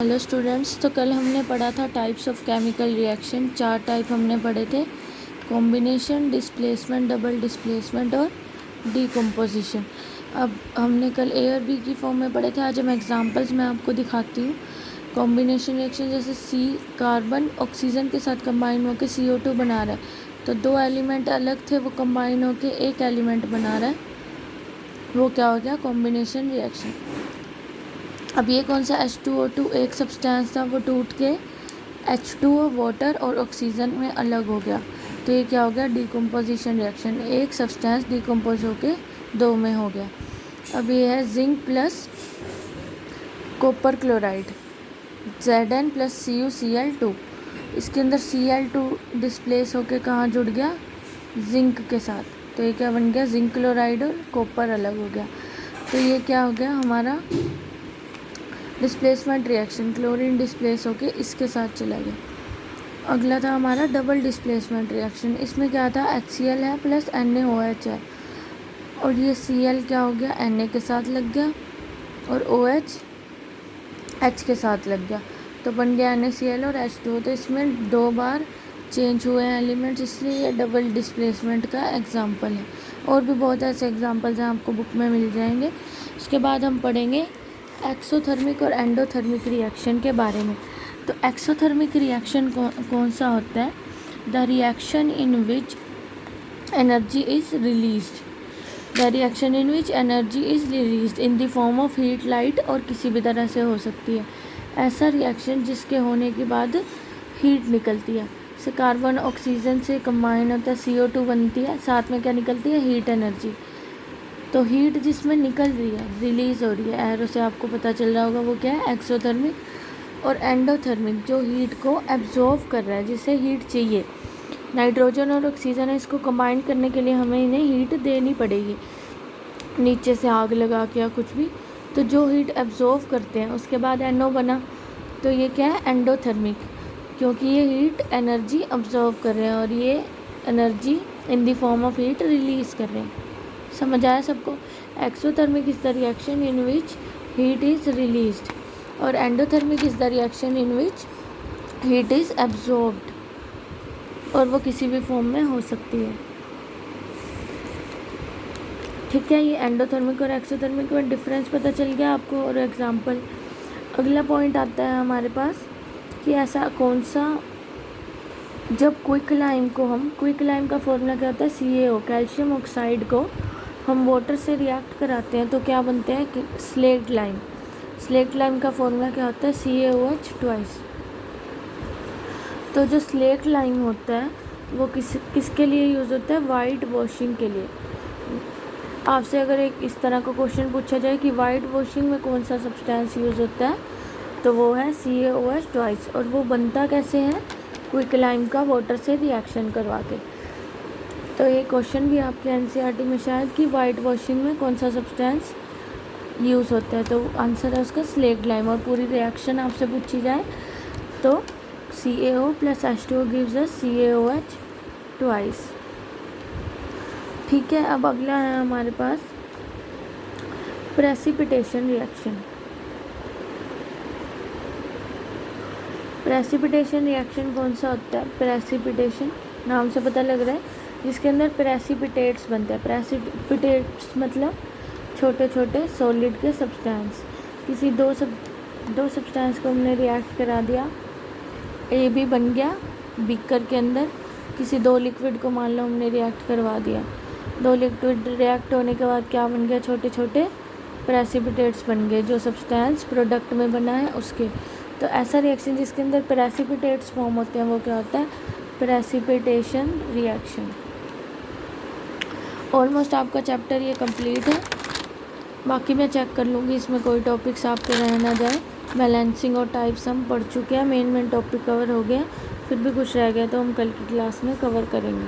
Hello students, तो कल हमने पढ़ा था types of chemical reaction. 4 type हमने पढ़े थे, कॉम्बिनेशन, डिस्प्लेसमेंट, डबल डिस्प्लेसमेंट और डीकम्पोजिशन। अब हमने कल ए और बी की फॉर्म में पढ़े थे। आज हम एग्जांपल्स में आपको दिखाती हूँ। कॉम्बिनेशन रिएक्शन जैसे सी कार्बन ऑक्सीजन के साथ कंबाइन होकर CO2 बना रहा है, तो 2 एलिमेंट अलग थे, वो कंबाइन होकर एक एलिमेंट बना रहा है, वो क्या हो गया? Combination reaction. अब ये कौन सा H2O2 एक सब्सटेंस था, वो टूट के H2O वाटर और ऑक्सीजन में अलग हो गया, तो ये क्या हो गया? Decomposition reaction. एक सब्सटेंस डीकम्पोज होके 2 में हो गया। अब ये है zinc plus copper chloride, Zn plus CuCl2। इसके अंदर Cl2 डिस्प्लेस होके कहाँ जुड़ गया? जिंक के साथ, तो ये क्या बन गया? जिंक क्लोराइड और कॉपर अलग हो गया, तो ये क्या हो गया हमारा? Displacement reaction. क्लोरीन डिस्प्लेस होके इसके साथ चला गया। अगला था हमारा डबल डिस्प्लेसमेंट रिएक्शन। इसमें क्या था? HCl है प्लस NaOH है, और ये Cl क्या हो गया? Na के साथ लग गया और OH H के साथ लग गया, तो बन गया NaCl और H2O। तो इसमें 2 बार चेंज हुए हैं एलिमेंट्स, इसलिए ये डबल डिस्प्लेसमेंट का एग्जाम्पल है। और भी बहुत ऐसे एग्जाम्पल्स हैं, आपको बुक में मिल जाएंगे। उसके बाद हम पढ़ेंगे एक्सोथर्मिक और एंडोथर्मिक रिएक्शन के बारे में। तो एक्सोथर्मिक रिएक्शन कौन सा होता है? The reaction in which energy is released, the reaction in which energy is released in the form of heat, light, और किसी भी तरह से हो सकती है। ऐसा रिएक्शन जिसके होने के बाद हीट निकलती है। जैसे कार्बन ऑक्सीजन से कंबाइन होता है, CO2 बनती है, साथ में क्या निकलती है? Heat energy. तो हीट जिसमें निकल रही है, रिलीज़ हो रही है, एरो से आपको पता चल रहा होगा, वो क्या है? एक्सोथर्मिक। और एंडोथर्मिक, जो हीट को एब्जॉर्व कर रहा है, जिसे हीट चाहिए। नाइट्रोजन और ऑक्सीजन है, इसको कंबाइन करने के लिए हमें इन्हें हीट देनी पड़ेगी, नीचे से आग लगा के या कुछ भी। तो जो हीट एब्जॉर्व करते हैं, उसके बाद NO बना, तो ये क्या है? एंडोथर्मिक, क्योंकि ये हीट एनर्जी ऑब्जर्व कर रहे हैं और ये energy in the form of heat release कर रहे हैं। समझ आया सबको? Exothermic is the reaction in which heat is released, और endothermic is the reaction in which heat is absorbed, और वो किसी भी फॉर्म में हो सकती है। ठीक है, ये एंडोथर्मिक और एक्सोथर्मिक में डिफरेंस पता चल गया आपको, और एग्जांपल। अगला पॉइंट आता है हमारे पास कि ऐसा कौन सा, जब क्विकलाइम का फॉर्मूला क्या होता है? CaO, कैल्शियम ऑक्साइड को हम वाटर से रिएक्ट कराते हैं, तो क्या बनते हैं? Slate lime. स्लेट लाइम का फॉर्मूला क्या होता है? CaOH twice. तो जो स्लेट लाइम होता है, वो किसके लिए यूज़ होता है? वाइट वॉशिंग के लिए। आपसे अगर एक इस तरह का क्वेश्चन पूछा जाए कि वाइट वॉशिंग में कौन सा सब्सटेंस यूज़ होता है, तो वो है CaOH ट्वाइस। और वो बनता कैसे है? क्विकलाइम का वाटर से रिएक्शन करवा के। तो ये क्वेश्चन भी आपके NCERT में शायद कि वाइट वॉशिंग में कौन सा सब्सटेंस यूज़ होता है, तो आंसर है उसका स्लेट लाइम। और पूरी रिएक्शन आपसे पूछी जाए तो CaO plus H2O gives us CaOH twice. ठीक है, अब अगला है हमारे पास प्रेसिपिटेशन रिएक्शन। प्रेसिपिटेशन रिएक्शन कौन सा होता है? प्रेसिपिटेशन नाम से पता लग रहा है, जिसके अंदर प्रेसिपिटेट्स बनते हैं। प्रेसिपिटेट्स मतलब छोटे छोटे सॉलिड के सब्सटेंस। किसी दो सब्सटेंस को हमने रिएक्ट करा दिया, AB बन गया बीकर के अंदर। किसी 2 लिक्विड को मान लो हमने रिएक्ट करवा दिया, 2 लिक्विड रिएक्ट होने के बाद क्या बन गया? छोटे छोटे प्रेसिपिटेट्स बन गए, जो सब्सटेंस प्रोडक्ट में बना है उसके। तो ऐसा रिएक्शन जिसके अंदर प्रेसिपिटेट्स फॉर्म होते हैं, वो क्या होता है? Precipitation reaction. ऑलमोस्ट आपका चैप्टर ये कंप्लीट है, बाकी मैं चेक कर लूँगी इसमें कोई टॉपिक्स आपके रह ना जाए। बैलेंसिंग और टाइप्स हम पढ़ चुके हैं, मेन टॉपिक कवर हो गया। फिर भी कुछ रह गया तो हम कल की क्लास में कवर करेंगे।